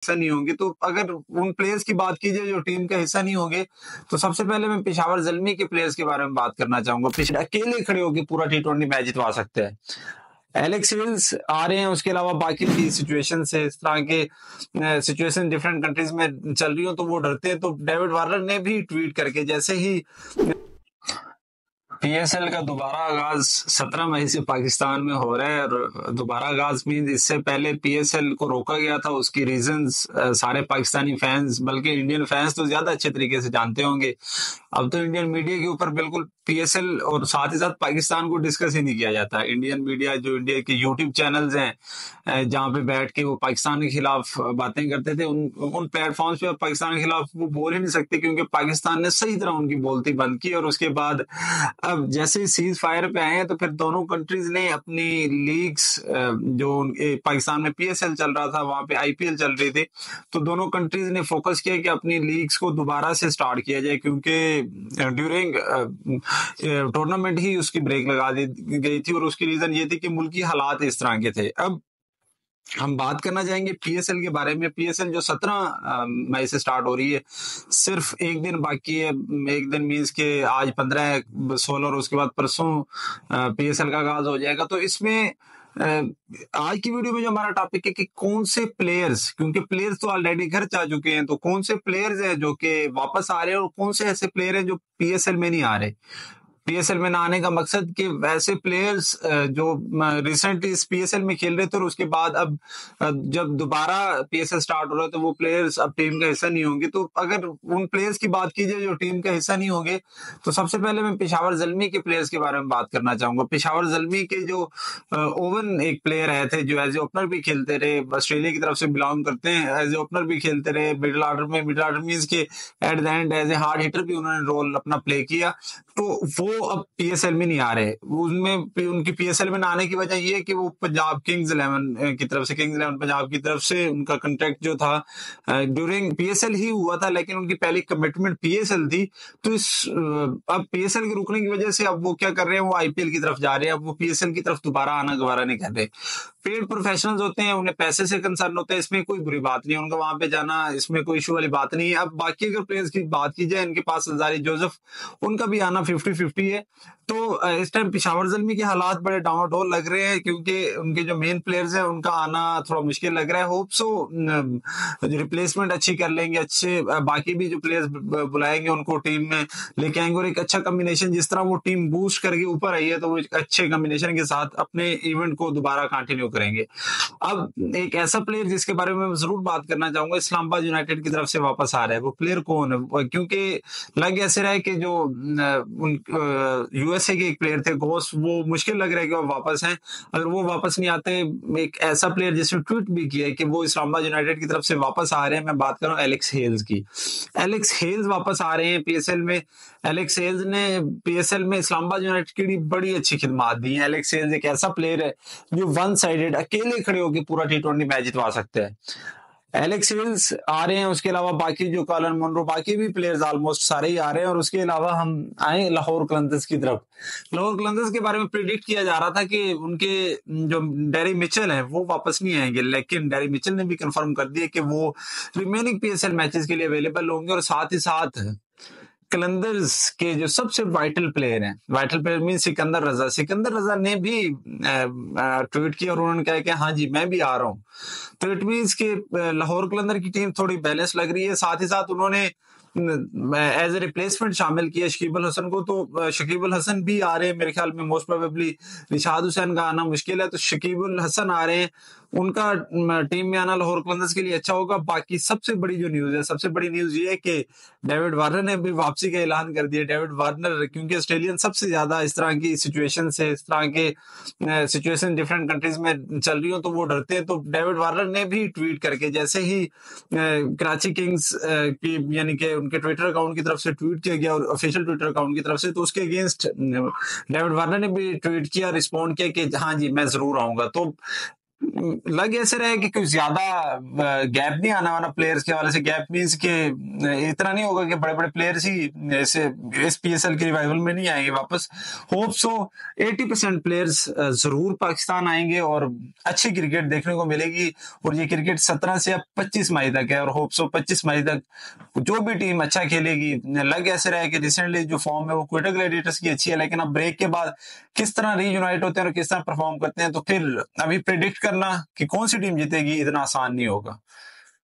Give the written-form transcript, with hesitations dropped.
हिस्सा नहीं होंगे, तो अगर उन प्लेयर्स की बात की जाए जो टीम का हिस्सा नहीं होंगे, तो सबसे पहले मैं पेशावर ज़ल्मी के प्लेयर्स के बारे में बात करना चाहूंगा। अकेले खड़े होकर पूरा टी20 मैच जितवा सकते हैं। एलेक्स हेल्स आ रहे हैं, उसके अलावा बाकी की सिचुएशन से, इस तरह के सिचुएशन डिफरेंट कंट्रीज में चल रही हो तो वो डरते हैं। तो डेविड वार्नर ने भी ट्वीट करके, जैसे ही पीएसएल का दोबारा आगाज 17 मई से पाकिस्तान में हो रहा है, और दोबारा आगाज मीन इससे पहले पीएसएल को रोका गया था, उसकी रीजंस सारे पाकिस्तानी फैंस बल्कि इंडियन फैंस तो ज्यादा अच्छे तरीके से जानते होंगे। अब तो इंडियन मीडिया के ऊपर बिल्कुल पीएसएल और साथ ही साथ पाकिस्तान को डिस्कस ही नहीं किया जाता। इंडियन मीडिया, जो इंडिया के यूट्यूब चैनल्स हैं जहां पे बैठ के वो पाकिस्तान के खिलाफ बातें करते थे, उन प्लेटफॉर्म्स पे पाकिस्तान के खिलाफ वो बोल ही नहीं सकते, क्योंकि पाकिस्तान ने सही तरह उनकी बोलती बंद की। और उसके बाद अब जैसे ही सीज फायर पे आए हैं, तो फिर दोनों कंट्रीज ने अपनी लीग्स, जो पाकिस्तान में पीएसएल चल रहा था, वहां पे आईपीएल चल रही थी, तो दोनों कंट्रीज ने फोकस किया कि अपनी लीग्स को दोबारा से स्टार्ट किया जाए, क्योंकि ड्यूरिंग टूर्नामेंट ही उसकी ब्रेक लगा दी गई थी। और उसकी रीजन ये थी कि मुल्की हालात इस तरह के थे। अब हम बात करना चाहेंगे पीएसएल के बारे में। पीएसएल जो 17 मई से स्टार्ट हो रही है, सिर्फ एक दिन बाकी है। एक दिन मींस के आज 15 है, 16 और उसके बाद परसों पीएसएल का आगाज हो जाएगा। तो इसमें आज की वीडियो में जो हमारा टॉपिक है कि कौन से प्लेयर्स, क्योंकि प्लेयर्स तो ऑलरेडी घर जा चुके हैं, तो कौन से प्लेयर्स हैं जो कि वापस आ रहे हैं और कौन से ऐसे प्लेयर हैं जो पीएसएल में नहीं आ रहे। पीएसएल में ना आने का मकसद कि वैसे प्लेयर्स जो रिसेंटली इस पीएसएल में खेल रहे थे और उसके बाद अब जब दोबारा पीएसएल स्टार्ट हो रहा है, तो वो प्लेयर्स अब टीम का हिस्सा नहीं होंगे। तो अगर उन प्लेयर्स की बात की जाए जो टीम का हिस्सा नहीं होंगे, तो सबसे पहले मैं पेशावर ज़ल्मी के प्लेयर्स के बारे में बात करना चाहूंगा। पेशावर ज़ल्मी के जो ओवन एक प्लेयर आए थे, जो एज ए ओपनर भी खेलते रहे, ऑस्ट्रेलिया की तरफ से बिलोंग करते हैं, एज ए ओपनर भी खेलते रहे, मिडिल ऑर्डर में, मिडिल ऑर्डर मींस के at the end as a hard hitter भी उन्होंने रोल अपना प्ले किया। तो वो अब पीएसएल में नहीं आ रहे। उनमें उनकी पीएसएल में ना आने की वजह ये है कि वो पंजाब किंग्स 11 की तरफ से, किंग्स 11 पंजाब की तरफ से उनका कॉन्ट्रैक्ट जो था ड्यूरिंग पीएसएल ही हुआ था, लेकिन उनकी पहली कमिटमेंट पीएसएल थी। तो इस अब पीएसएल के रुकने की वजह से अब वो क्या कर रहे हैं, वो आईपीएल की तरफ जा रहे हैं। अब वो पीएसएल की तरफ दोबारा आना गवारा नहीं कर रहे। पेड प्रोफेशनल्स होते हैं, उन्हें पैसे से कंसर्न होता है, इसमें कोई बुरी बात नहीं है उनका वहां पे जाना, इसमें कोई इशू वाली बात नहीं है। अब बाकी अगर प्लेयर्स की बात की जाए, इनके पास अंसारी जोसेफ, उनका भी आना 50-50 है। तो इस टाइम पेशावर ज़ल्मी के हालात बड़े डामाडोल लग रहे हैं, क्योंकि उनके जो मेन प्लेयर्स हैं उनका आना थोड़ा मुश्किल लग रहा है। होप सो रिप्लेसमेंट अच्छी कर लेंगे, अच्छे बाकी भी जो प्लेयर्स बुलाएंगे उनको टीम में लेके आएंगे, और एक अच्छा कॉम्बिनेशन, जिस तरह वो टीम बूस्ट करके ऊपर आई है, तो वो एक अच्छे कॉम्बिनेशन के साथ अपने इवेंट को दोबारा कंटिन्यू करेंगे। अब एक ऐसा प्लेयर जिसके बारे में मैं जरूर बात करना चाहूंगा, इस्लामाबाद यूनाइटेड की तरफ से वापस आ रहा है। वो प्लेयर कौन है? क्योंकि लग ऐसे रहा है कि जो यूएसए के एक प्लेयर थे घोष, वो मुश्किल लग रहा है कि वो वापस हैं। अगर वो वापस नहीं आते, एक ऐसा प्लेयर जिसने ट्वीट भी किया है कि वो इस्लामाबाद यूनाइटेड की तरफ से वापस आ रहे हैं, मैं बात कर रहा हूँ एलेक्स हेल्स की। एलेक्स हेल्स वापस आ रहे हैं पीएसएल में। एलेक्स हेल्स ने पीएसएल में इस्लामाबाद यूनाइटेड की बड़ी अच्छी खिदमात दी है। एलेक्स हेल्स एक ऐसा प्लेयर है जो वन साइडेड अकेले खड़े होकर पूरा टी20 मैच जितवा सकते हैं। एलेक्स हेल्स आ रहे हैं, उसके अलावा बाकी जो कॉलन मुनरो, बाकी भी प्लेयर्स ऑलमोस्ट सारे ही आ रहे हैं। और उसके अलावा हम आए लाहौर कलंदर्स की तरफ। लाहौर कलंदर्स के बारे में प्रिडिक्ट किया जा रहा था कि उनके जो डेरी मिचेल हैं वो वापस नहीं आएंगे, लेकिन डेरी मिचेल ने भी कंफर्म कर दिया कि वो रिमेनिंग पीएसएल मैचेस के लिए अवेलेबल होंगे। और साथ ही साथ कलंदर्स के जो सबसे वाइटल प्लेयर हैं, वाइटल प्लेयर मीन सिकंदर रजा, सिकंदर रजा ने भी ट्वीट किया और उन्होंने कहा कि हाँ जी मैं भी आ रहा हूँ। तो इट मीन्स कि लाहौर कलंदर की टीम थोड़ी बैलेंस लग रही है। साथ ही साथ उन्होंने एज ए रिप्लेसमेंट शामिल किया शकीब अल हसन को। तो शकीब अल हसन भी आ रहे हैं, मेरे ख्याल में मोस्ट प्रोबेबली रिशाद हुसैन का आना मुश्किल है, तो शकीब अल हसन आ रहे हैं। उनका टीम में आना लाहौर कलंदर्स के लिए अच्छा होगा। बाकी सबसे बड़ी जो न्यूज है, सबसे बड़ी न्यूज ये है कि डेविड वार्नर ने भी वापसी का ऐलान कर दिया। डेविड वार्नर, क्योंकि ऑस्ट्रेलियन सबसे ज्यादा इस तरह की सिचुएशन से, इस तरह के सिचुएशन डिफरेंट कंट्रीज में चल रही हो तो वो डरते हैं। तो डेविड वार्नर ने भी ट्वीट करके, जैसे ही कराची किंग्स की यानी कि उनके ट्विटर अकाउंट की तरफ से ट्वीट किया गया, और ऑफिशियल ट्विटर अकाउंट की तरफ से, तो उसके अगेंस्ट डेविड वार्नर ने भी ट्वीट किया, रिस्पॉन्ड किया कि हाँ जी मैं जरूर आऊंगा। तो लग ऐसे रहे कि कुछ ज्यादा गैप नहीं आना वाला प्लेयर्स के हवाले से। गैप मीन्स के इतना नहीं होगा कि बड़े बड़े प्लेयर्स ही ऐसे इस पीएसएल के रिवाइवल में नहीं आएंगे वापस। होप सो 80% प्लेयर्स जरूर पाकिस्तान आएंगे और अच्छी क्रिकेट देखने को मिलेगी। और ये क्रिकेट 17 से अब 25 मई तक है और होप सो 25 मई तक जो भी टीम अच्छा खेलेगी। लग ऐसे रहा है कि रिसेंटली जो फॉर्म है वो क्विटा ग्लैडिएटर्स की अच्छी है, लेकिन अब ब्रेक के बाद किस तरह रीयूनाइट होते हैं और किस तरह परफॉर्म करते हैं, तो फिर अभी प्रिडिक्ट करना कि कौन सी टीम जीतेगी इतना आसान नहीं होगा।